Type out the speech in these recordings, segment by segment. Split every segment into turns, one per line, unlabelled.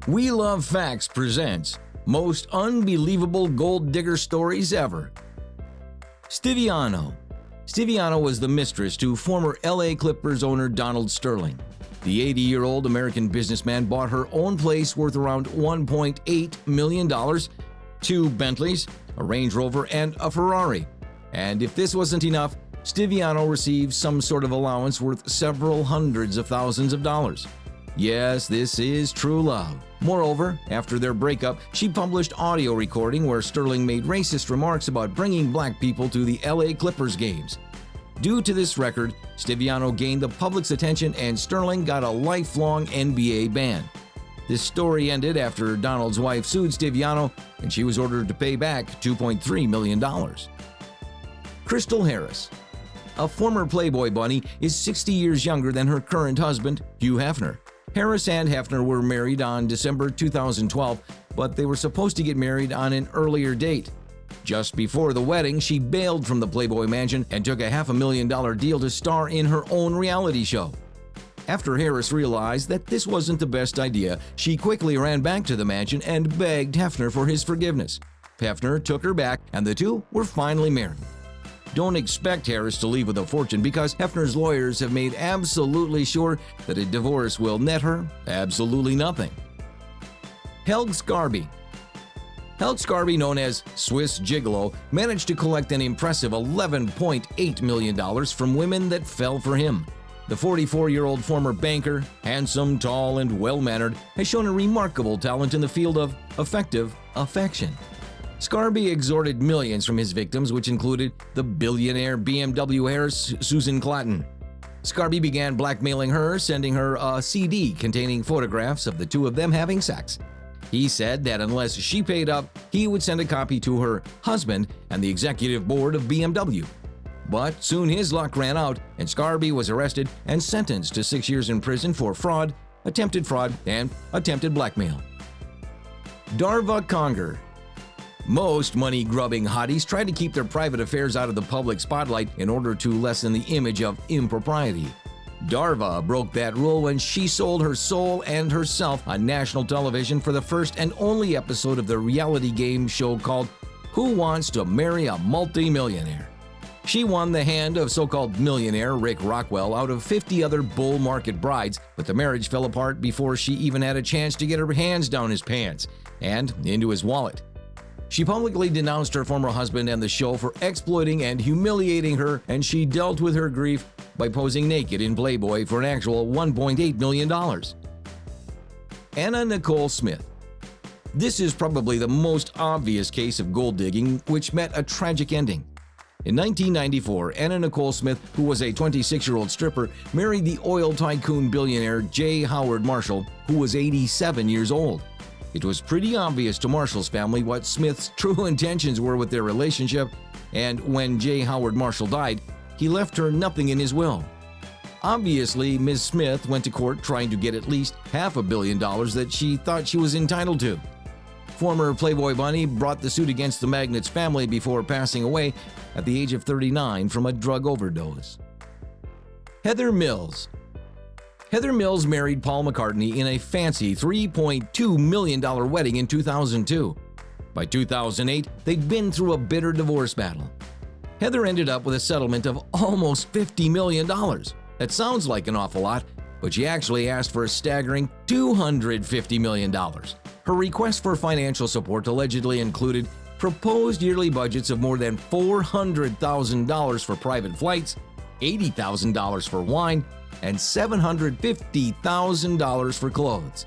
We Love Facts presents Most Unbelievable Gold Digger Stories Ever. Stiviano. Stiviano was the mistress to former LA Clippers owner Donald Sterling. The 80-year-old American businessman bought her own place worth around $1.8 million, 2 Bentleys, a Range Rover, and a Ferrari. And if this wasn't enough, Stiviano received some sort of allowance worth several hundreds of thousands of dollars. Yes, this is true love. Moreover, after their breakup, she published audio recording where Sterling made racist remarks about bringing black people to the LA Clippers games. Due to this record, Stiviano gained the public's attention and Sterling got a lifelong NBA ban. This story ended after Donald's wife sued Stiviano and she was ordered to pay back $2.3 million. Crystal Harris. A former Playboy bunny is 60 years younger than her current husband, Hugh Hefner. Harris and Hefner were married on December 2012, but they were supposed to get married on an earlier date. Just before the wedding, she bailed from the Playboy mansion and took a $500,000 deal to star in her own reality show. After Harris realized that this wasn't the best idea, she quickly ran back to the mansion and begged Hefner for his forgiveness. Hefner took her back, and the two were finally married. Don't expect Harris to leave with a fortune because Hefner's lawyers have made absolutely sure that a divorce will net her absolutely nothing. Helge Scarby. Helge Scarby, known as Swiss Gigolo, managed to collect an impressive $11.8 million from women that fell for him. The 44-year-old former banker, handsome, tall, and well-mannered, has shown a remarkable talent in the field of effective affection. Scarby extorted millions from his victims, which included the billionaire BMW heiress Susan Clatton. Scarby began blackmailing her, sending her a CD containing photographs of the two of them having sex. He said that unless she paid up, he would send a copy to her husband and the executive board of BMW. But soon his luck ran out, and Scarby was arrested and sentenced to 6 years in prison for fraud, and attempted blackmail. Darva Conger. Most money-grubbing hotties try to keep their private affairs out of the public spotlight in order to lessen the image of impropriety. Darva broke that rule when she sold her soul and herself on national television for the first and only episode of the reality game show called Who Wants to Marry a Multi-Millionaire? She won the hand of so-called millionaire Rick Rockwell out of 50 other bull market brides, but the marriage fell apart before she even had a chance to get her hands down his pants and into his wallet. She publicly denounced her former husband and the show for exploiting and humiliating her, and she dealt with her grief by posing naked in Playboy for an actual $1.8 million. Anna Nicole Smith. This is probably the most obvious case of gold digging, which met a tragic ending. In 1994, Anna Nicole Smith, who was a 26-year-old stripper, married the oil tycoon billionaire J. Howard Marshall, who was 87 years old. It was pretty obvious to Marshall's family what Smith's true intentions were with their relationship, and when J. Howard Marshall died, he left her nothing in his will. Obviously, Ms. Smith went to court trying to get at least $500 million that she thought she was entitled to. Former Playboy bunny brought the suit against the magnate's family before passing away at the age of 39 from a drug overdose. Heather Mills. Heather Mills married Paul McCartney in a fancy $3.2 million wedding in 2002. By 2008, they'd been through a bitter divorce battle. Heather ended up with a settlement of almost $50 million. That sounds like an awful lot, but she actually asked for a staggering $250 million. Her request for financial support allegedly included proposed yearly budgets of more than $400,000 for private flights, $80,000 for wine, and $750,000 for clothes.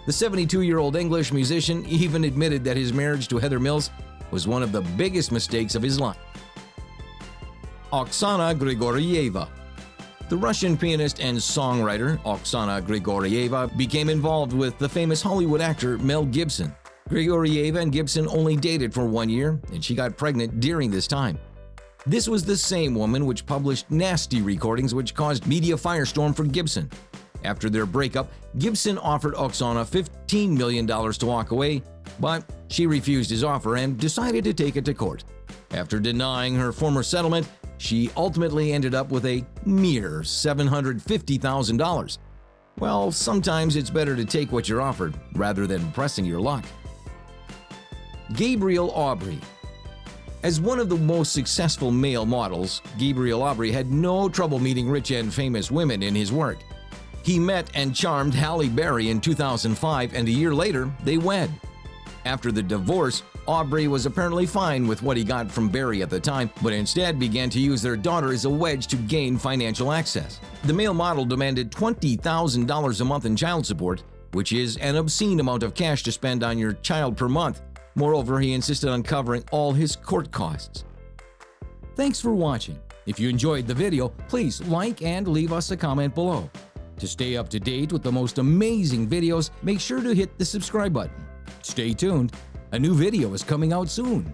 The 72-year-old English musician even admitted that his marriage to Heather Mills was one of the biggest mistakes of his life. Oksana Grigorieva. The Russian pianist and songwriter Oksana Grigorieva became involved with the famous Hollywood actor Mel Gibson. Grigorieva and Gibson only dated for 1 year, and she got pregnant during this time. This was the same woman which published nasty recordings which caused media firestorm for Gibson. After their breakup, Gibson offered Oksana $15 million to walk away, but she refused his offer and decided to take it to court. After denying her former settlement, she ultimately ended up with a mere $750,000. Well, sometimes it's better to take what you're offered rather than pressing your luck. Gabriel Aubry. As one of the most successful male models, Gabriel Aubry had no trouble meeting rich and famous women in his work. He met and charmed Halle Berry in 2005, and a year later, they wed. After the divorce, Aubry was apparently fine with what he got from Berry at the time, but instead began to use their daughter as a wedge to gain financial access. The male model demanded $20,000 a month in child support, which is an obscene amount of cash to spend on your child per month. Moreover, he insisted on covering all his court costs. Thanks for watching. If you enjoyed the video, please like and leave us a comment below. To stay up to date with the most amazing videos, make sure to hit the subscribe button. Stay tuned. A new video is coming out soon.